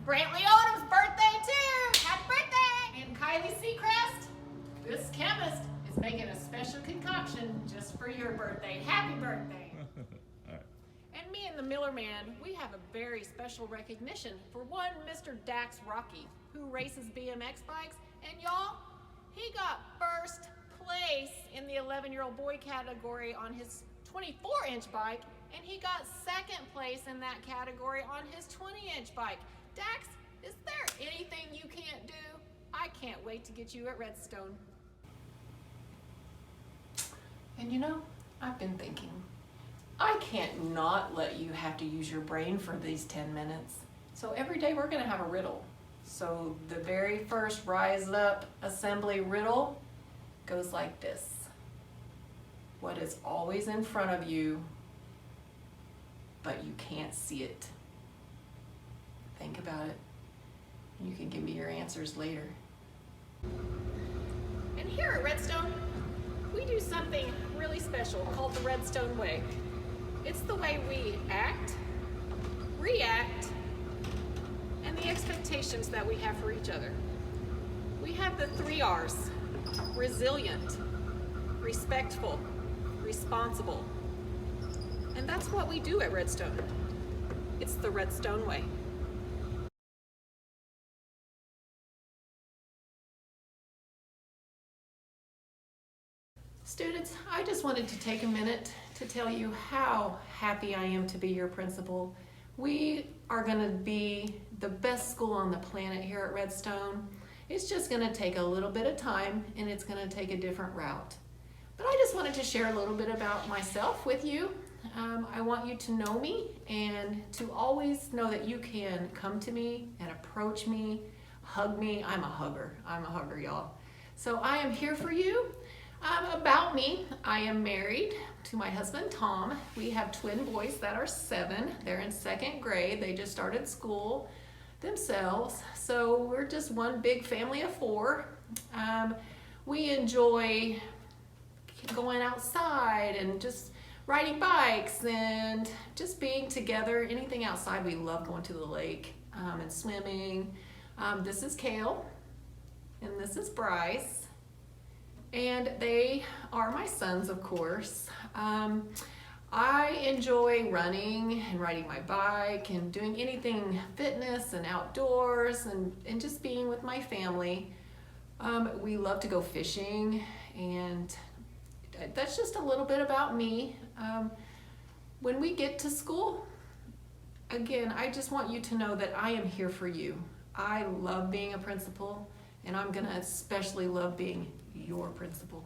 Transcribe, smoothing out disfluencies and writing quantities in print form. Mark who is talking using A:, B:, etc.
A: Brantley Odom's birthday too! Happy birthday! And Kylie Seacrest, this chemist is making a special concoction just for your birthday. Happy birthday! And me and the Miller Man, we have a very special recognition for one Mr. Dax Rocky, who races BMX bikes, and y'all, he got first place in the 11-year-old boy category on his 24-inch bike, and he got second place in that category on his 20-inch bike. Dax, is there anything you can't do? I can't wait to get you at Redstone. And you know, I've been thinking, I can't not let you have to use your brain for these 10 minutes. So every day we're gonna have a riddle. So the very first Rise Up Assembly riddle goes like this. What is always in front of you, but you can't see it? Think about it. You can give me your answers later. And here at Redstone, we do something really special called the Redstone Way. It's the way we act, react, and the expectations that we have for each other. We have the 3 R's: resilient, respectful, responsible. And that's what we do at Redstone. It's the Redstone Way. Students, I just wanted to take a minute to tell you how happy I am to be your principal. We are going to be the best school on the planet here at Redstone. It's just going to take a little bit of time, and it's going to take a different route. But I just wanted to share a little bit about myself with you. I want you to know me and to always know that you can come to me and approach me, hug me. I'm a hugger, y'all. So I am here for you. About me, I am married to my husband, Tom. We have twin boys that are 7. They're in 2nd grade. They just started school themselves. So we're just one big family of 4. We enjoy going outside and just riding bikes and just being together. Anything outside, we love going to the lake and swimming. This is Kale, and this is Bryce. And they are my sons, of course. I enjoy running and riding my bike and doing anything fitness and outdoors and just being with my family. We love to go fishing, and that's just a little bit about me. When we get to school, again, I just want you to know that I am here for you. I love being a principal, and I'm gonna especially love being your principal.